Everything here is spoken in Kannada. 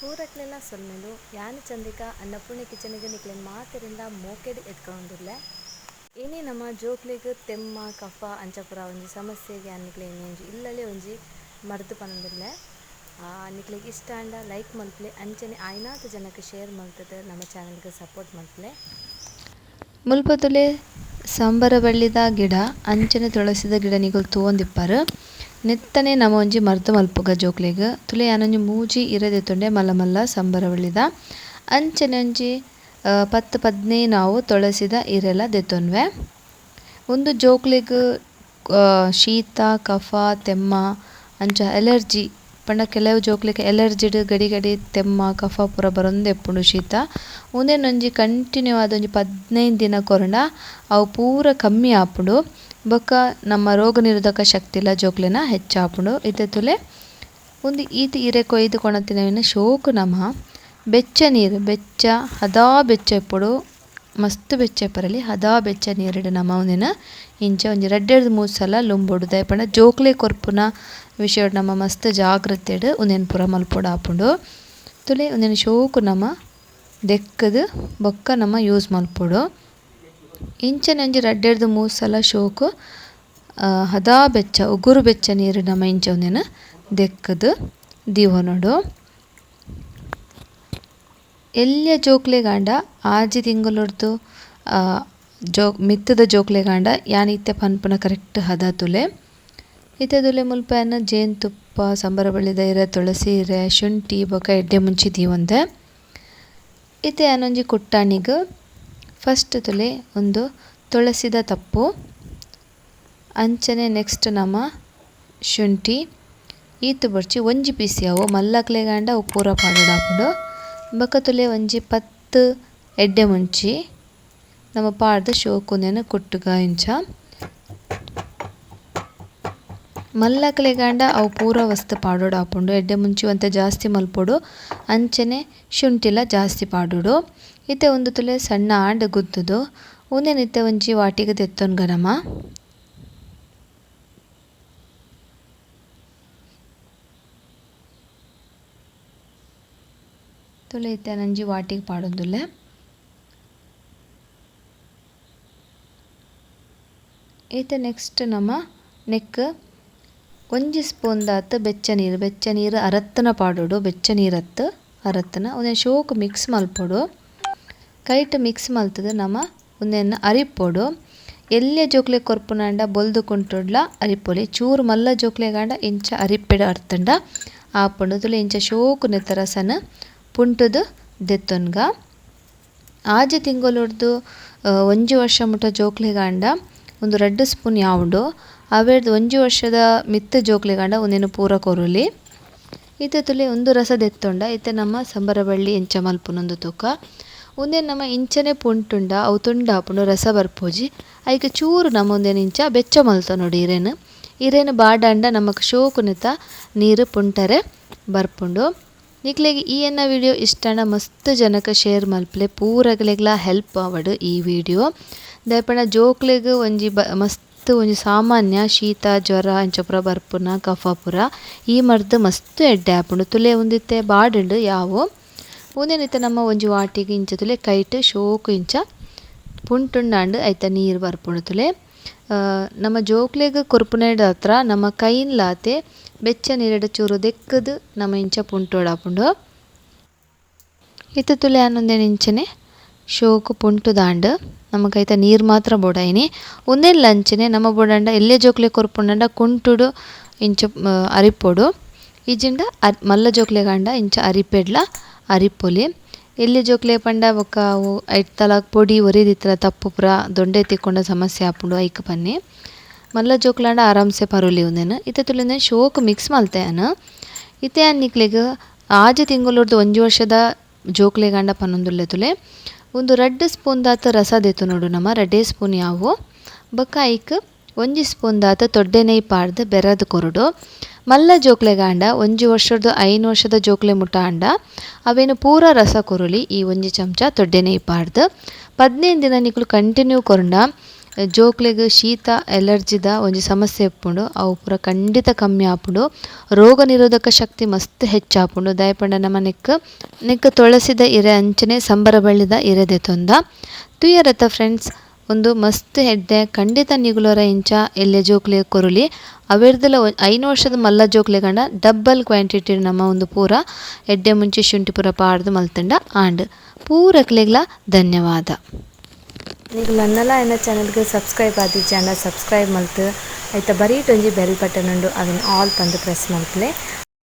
ಪೂರಕ್ಲೆಲ್ಲ ಸೊಲ್ಮೆಲು ಯಾನ್ ಚಂದಿಕ ಅನ್ನಪೂರ್ಣೆ ಕಿಚನಿಗೆ ನಿಕ್ಲೆನ್ ಮಾತೆರಿಂದ ಮೋಕೆಡ್ ಎತ್ಕೊಂಡಿರ್ಲೆ ಇನಿ ನಮ್ಮ ಜೋಕ್ಲೆಗ್ ತೆಮ್ಮ ಕಫ ಅಂಚಪುರ ಒಂಜಿ ಸಮಸ್ಯೆಗೆ ಅನ್ನಿಕ್ಲೆ ಒಂಜಿ ಇಲ್ಲಲೆ ಒಂಜಿ ಮರ್ದು ಪನೊಂದುಲ್ಲೆ ನಿಕ್ಲೆಗ್ ಇಷ್ಟ ಅಂಡ ಲೈಕ್ ಮಲ್ಪಲೆ ಅಂಚನೆ ಆಯ್ನಾತ ಜನಕ್ಕೆ ಶೇರ್ ಮಲ್ತದೆ ನಮ್ಮ ಚಾನಲ್ಗೆ ಸಪೋರ್ಟ್ ಮಲ್ಪಲೆ ಮುಲ್ಪತುಲೆ ಸಂಬರ ಬಳ್ಳಿದ ಗಿಡ ಅಂಚನೆ ತುಳಸಿದ ಗಿಡ ನಿಗುಲು ತೂವೊಂದಿಪ್ಪರು ನೆತ್ತನೆ ನಮ ಒಂಜಿ ಮರ್ದು ಮಲ್ಪುಗ ಜೋಕ್ಲೆಗ್ ತುಲೆ ಯಾನೊಂಜಿ ಮೂಜಿ ಇರೆದೆತ್ತುಂಡೆ ಮಲ್ಲ ಮಲ್ಲ ಸಂಬರ ಬಳ್ಳಿದ ಅಂಚನೆ ಒಂಜಿ 10-15 ನಾವು ತುಳಸಿದ ಇರೆಲ ದೆತ್ತೊನ್ವೆ ಒಂದು ಜೋಕ್ಲೆಗ್ ಶೀತ ಕಫ ತೆಮ್ಮ ಅಂಚ ಎಲರ್ಜಿ ಪಂಡ ಕೆಲವು ಜೋಕ್ಲೆಗ್ ಎಲರ್ಜಿಡ್ ಗಡಿ ಗಡಿ ತೆಮ್ಮ ಕಫ ಪೂರ ಬರೊಂದು ಎಪ್ಪುಂಡು ಶೀತ ಒಂದೊಂಜಿ ಕಂಟಿನ್ಯೂ ಆದ ಒಂಜಿ 15 ದಿನ ಕೊರಂಡ ಅವು ಪೂರ ಕಮ್ಮಿ ಆಪುಂಡು ಬೊಕ್ಕ ನಮ್ಮ ರೋಗ ನಿರೋಧಕ ಶಕ್ತಿಲ ಜೋಕ್ಲೆನ ಹೆಚ್ಚಾಪುಂಡು ಇತ್ತೆ ತುಲೆ ಒಂದು ಈತ್ ಇರೆ ಕೊಯ್ದು ಕೊಣತಿನವಿನ ಶೋಕು ನಮ ಬೆಚ್ಚ ನೀರು ಬೆಚ್ಚ ಹದಾ ಬೆಚ್ಚ ಎಪ್ಪುಡು ಮಸ್ತ್ ಬೆಚ್ಚ ಎಪ್ಪರಲಿ ಹದಾ ಬೆಚ್ಚ ನೀರಿಡು ನಮ ಒಂದಿನ ಇಂಚ ಒಂಜಿ 2-3 ಸಲ ಲುಂಬೊಡು ದಾಯಪಂಡ ಜೋಕ್ಲೆ ಕೊರ್ಪುನ ವಿಷಯ ನಮ್ಮ ಮಸ್ತ್ ಜಾಗ್ರತೆಡ್ ಒಂದೆನ್ ಪೂರ ಮಲ್ಪೊಡು ಆಪುಂಡು ತುಲೆ ಒಂದಿನ ಶೋಕು ನಮ ದೆಕ್ಕದು ಬೊಕ್ಕ ನಮ ಯೂಸ್ ಮಲ್ಪೊಡು ಇಂಚನೆ ಒಂಜಿ 2-3 ಸಲ ಶೋಕು ಹದಾ ಬೆಚ್ಚ ಉಗುರು ಬೆಚ್ಚ ನೀರು ನಮ ಇಂಚ ಒಂದಿನ ದೆಕ್ಕದು ದೀವೊನೊಡು ಎಲ್ಯ ಜೋಕ್ಲೆಗಾಂಡ ಆಜಿ ತಿಂಗಳೊರ್ದು ಮಿತ್ತದ ಜೋಕ್ಲೆಗಾಂಡ ಯಾನ್ ಇತ್ತೆ ಪನ್ಪುನ ಕರೆಕ್ಟ್ ಹದ ತುಲೆ ಇತ್ತೆ ತುಲೆ ಮುಲ್ಪನ ಜೇನುತುಪ್ಪ ಸಂಬರ ಬಳ್ಳಿದ ಇರೆ ತುಳಸಿ ಇರೆ ಶುಂಠಿ ಬೊಕ ಎಡ್ಡೆ ಮುಂಚಿ ದೀವೊಂದೆ ಇತ್ತೆ ಯಾನೊಂಜಿ ಕುಟ್ಟಾಣಿಗ್ ಫಸ್ಟ್ ತುಲೆ ಒಂದು ತುಳಸಿದ ತಪ್ಪು ಅಂಚನೆ ನೆಕ್ಸ್ಟ್ ನಮ ಶುಂಠಿ ಈತು ಬರ್ಚಿ ಒಂಜಿ ಪೀಸಿ ಅವು ಮಲ್ಲಕ್ಲೆಗಾಂಡ ಅವು ಪೂರ ಪಾಡೋಡಾಪುಂಡು ಬೊಕ ತುಲೆ ಒಂಜಿ 10 ಎಡ್ಡೆ ಮುಂಚಿ ನಮ್ಮ ಪಾಡ್ದು ಶೋಕುಂದೆನ್ ಕುಟ್ಟುಗ ಇಂಚ ಮಲ್ಲಕ್ಲೆಗಾಂಡ ಅವು ಪೂರ ವಸ್ತು ಪಾಡೋಡು ಆಪುಂಡು ಎಡ್ಡೆ ಮುಂಚಿ ಒಂತೆ ಜಾಸ್ತಿ ಮಲ್ಪೊಡು ಅಂಚನೆ ಶುಂಠಿಲ ಜಾಸ್ತಿ ಪಾಡೋಡು ಇತ್ತೆ ಒಂದು ತುಲೆ ಸಣ್ಣ ಆಂಡ್ ಗುದ್ದುದು ಒಂದೆನ್ ಇತ್ತೆ ಒಂಜಿ ವಾಟಿಗೆ ತೆತ್ತೊನ್ಗ ನಮ ತುಲೆ ಇತ್ತೆ ನಂಜಿ ವಾಟಿಗೆ ಪಾಡೊಂದುಲ್ಲೆ ಇತ್ತೆ ನೆಕ್ಸ್ಟ್ ನಮ ನೆಕ್ ಒಂಜಿ ಸ್ಪೂನ್ ದಾತ್ ಬೆಚ್ಚ ನೀರು ಅರತ್ತನ ಪಾಡೋಡು ಬೆಚ್ಚ ನೀರತ್ತು ಅರತ್ತನ ಒಂದೆನ್ ಶೋಕು ಮಿಕ್ಸ್ ಮಲ್ಪೊಡು ಕೈಟ್ ಮಿಕ್ಸ್ ಮಲ್ತದು ನಮ ಒಂದೆನ್ ಅರಿಪೊಡು ಎಲ್ಯ ಜೋಕ್ಲೆ ಕೊರ್ಪುನಾಂಡ ಬೊಲ್ದು ಕುಂಟುಡ್ಲ ಅರಿಪೊಲಿ ಚೂರು ಮಲ್ಲ ಜೋಕ್ಲೆಗಾಂಡ ಇಂಚ ಅರಿಪೆಡು ಅರ್ತಂಡ ಆಪುಂಡು ತುಲೆ ಇಂಚ ಶೋಕು ನೆತ್ತ ರಸನ ಪುಂಟುದು ದೆತ್ತೊನ್ಗ ಆಜಿ ತಿಂಗೊಲೊರ್ದು 1 ವರ್ಷ ಮುಟ ಜೋಕ್ಲೆಗಾಂಡ ಒಂದು 2 ಸ್ಪೂನ್ ಯಾವುಂಡು ಅವೆರ್ದು 1 ವರ್ಷದ ಮಿತ್ತ ಜೋಕ್ಲೆಗಾಂಡ ಒಂದೆನು ಪೂರ ಕೊರುಲಿ ಇತ್ತೆ ತುಲೆ ಒಂದು ರಸ ದೆತ್ತೊಂಡ ಇತ್ತೆ ನಮ್ಮ ಸಂಬರ ಬಳ್ಳಿ ಎಂಚ ಮಲ್ಪುನೊಂದು ತೂಕ ಒಂದೆನ್ ನಮ ಇಂಚನೆ ಪುಂಟುಂಡ ಅವು ತುಂಡಾಪುಂಡು ರಸ ಬರ್ಪೋಜಿ ಐಕೆ ಚೂರು ನಮ ಒಂದೆನ್ ಇಂಚ ಬೆಚ್ಚ ಮಲ್ತೊನೊಡು ಇರೇನು ಬಾಡಾಂಡ ನಮಕ್ ಶೋಕು ನೆತ ನೀರು ಪುಂಟರೆ ಬರ್ಪುಂಡು ನಿಕ್ಲೆಗ್ ಈ ಎನ್ನ ವಿಡಿಯೋ ಇಷ್ಟಂಡ ಮಸ್ತ್ ಜನಕ್ಕೆ ಶೇರ್ ಮಲ್ಪಲೆ ಪೂರಗಲೆಗ್ಲ ಹೆಲ್ಪ್ ಆವಡು ಈ ವಿಡಿಯೋ ದಾಯಪಂಡ ಜೋಕ್ಲೆಗ್ ಒಂಜಿ ಮಸ್ತ್ ಒಂಜಿ ಸಾಮಾನ್ಯ ಶೀತ ಜ್ವರ ಅಂಚಪುರ ಬರ್ಪುನ ಕಫ ಪುರ ಈ ಮರ್ದು ಮಸ್ತ್ ಎಡ್ಡೆ ಆಪುಂಡು ತುಲೆ ಒಂದಿತ್ತೆ ಬಾಡುಂಡು ಯಾವು ಒಂದೇನಿತ್ತೆ ನಮ್ಮ ಒಂಜಿ ವಾಟಿಗೆ ಇಂಚ ತುಲೆ ಕೈಟ್ ಶೋಕು ಇಂಚ ಪುಂಟುಂಡಾಂಡು ಐತ ನೀರು ಬರ್ಪುಂಡು ತುಲೆ ನಮ್ಮ ಜೋಕ್ಲೆಗ್ ಕೊರ್ಪುನೆಡ್ ಹತ್ರ ನಮ್ಮ ಕೈನ್ಲಾತೆ ಬೆಚ್ಚ ನೀರೆಡ್ ಚೂರು ದೆಕ್ಕದು ನಮ್ಮ ಇಂಚ ಪುಂಟೋಡಾಪುಂಡು ಇತ್ತೆ ತುಲೆ ಅನ್ನೊಂದೇನು ಇಂಚನೆ ಶೋಕು ಪುಂಟು ದಾಂಡ್ ನಮಗೈತ ನೀರು ಮಾತ್ರ ಬೋಡಾಯಿನಿ ಒಂದೇನು ಲಂಚನೆ ನಮ್ಮ ಬೋಡಾಂಡ ಎಲ್ಲೇ ಜೋಕ್ಲೆ ಕೊರ್ಪುಂಡ ಕುಂಟುಡು ಇಂಚ ಅರಿಪೊಡು ಇಜಿಂಡ ಮಲ್ಲ ಜೋಕ್ಲೆಗಾಂಡ ಇಂಚ ಅರಿಪೆಡ್ಲ ಅರಿಪೊಲಿ ಎಲ್ಲಿ ಜೋಕ್ಲೆ ಪಂಡ ಬೊಕ್ಕ ಐತಲ ಪೊಡಿ ಒರಿದಿತ್ತಲ ತಪ್ಪು ಪುರ ದೊಂಡೆ ತಿಕ್ಕೊಂಡ ಸಮಸ್ಯೆ ಆಪುಂಡು ಐಕ್ ಪನ್ನಿ ಮಲ್ಲ ಜೋಕ್ಲಾಂಡ ಆರಾಮ್ಸೆ ಪರುಲಿ ಒಂದೇನು ಇತ್ತೆ ತುಲೆ ಶೋಕು ಮಿಕ್ಸ್ ಮಲ್ತೆಯನು ಇತ್ತೆ ಅನ್ನಿಕ್ಲೆಗ್ ಆಜಿ ತಿಂಗಳೊರ್ದು 1 ವರ್ಷದ ಜೋಕ್ಲೆಗಾಂಡ ಪನ್ನೊಂದುಲ್ಲೆ ತುಲೆ ಒಂದು 2 ಸ್ಪೂನ್ ದಾತ್ ರಸ ದೆತ್ತು ನೋಡು ನಮ್ಮ 2 ಸ್ಪೂನ್ ಯಾವು ಬೊಕ್ಕ ಐಕ್ 1 ಸ್ಪೂನ್ ದಾತ್ ತೊಡ್ಡೆ ನೆಯ್ ಪಾಡ್ದು ಬೆರದು ಕೊರುಡು ಮಲ್ಲ ಜೋಕ್ಲೆಗಾಂಡ 1 ವರ್ಷದ 5 ವರ್ಷದ ಜೋಕ್ಲೆ ಮುಟ ಅಂಡ ಅವೇನು ಪೂರ ರಸ ಕೊರುಲಿ ಈ 1 ಚಮಚ ತೊಡ್ಡೆ ನೆಯ್ ಪಾಡ್ದು 15 ದಿನ ನಿಕುಲು ಕಂಟಿನ್ಯೂ ಕೊರಂಡ ಜೋಕ್ಲೆಗ್ ಶೀತ ಎಲರ್ಜಿದ ಒಂಜಿ ಸಮಸ್ಯೆ ಇಪ್ಪುಂಡು ಅವು ಪೂರ ಖಂಡಿತ ಕಮ್ಮಿ ಆಪುಂಡು. ರೋಗ ನಿರೋಧಕ ಶಕ್ತಿ ಮಸ್ತ್ ಹೆಚ್ಚಾಪುಂಡು. ದಾಯಪಂಡ ನಮ ನೆಕ್ ತುಳಸಿದ ಇರೆ ಅಂಚನೆ ಸಂಬರ ಬಳ್ಳಿದ ಇರೆ ದೆತೊಂದ ತುಯರತ ಫ್ರೆಂಡ್ಸ್. ಒಂದು ಮಸ್ತ್ ಎಡ್ಡೆ ಖಂಡಿತ ನಿಗುಲರ ಇಂಚ ಎಲ್ಲೆ ಜೋಕ್ಲೆ ಕೊರುಲಿ ಅವೆರ್ದಲ 5 ವರ್ಷದ ಮಲ್ಲ ಜೋಕ್ಲೆ ಕಂಡ ಡಬ್ಬಲ್ ಕ್ವಾಂಟಿಟಿ ನಮ್ಮ ಒಂದು ಪೂರ ಎಡ್ಡೆ ಮುಂಚೆ ಶುಂಠಿ ಪೂರ ಪಾಡ್ದು ಮಲ್ತಂಡ ಆಂಡ್ ಪೂರ ಕ್ಲೆಗ್ಲ ಧನ್ಯವಾದ. ನೀವು ನನ್ನಲ ಎನ್ನ ಚಾನಲ್ಗೆ ಸಬ್ಸ್ಕ್ರೈಬ್ ಆದಿಜ್ಜೆ ಅಂಡ ಸಬ್ಸ್ಕ್ರೈಬ್ ಮಲ್ತು ಐತ ಬರೀಟ್ ಒಂಜಿ ಬೆಲ್ ಬಟನ್ ಉಂಡು ಅದನ್ನು ಆಲ್ ಪಂದು ಪ್ರೆಸ್ ಮಲ್ತಲೆ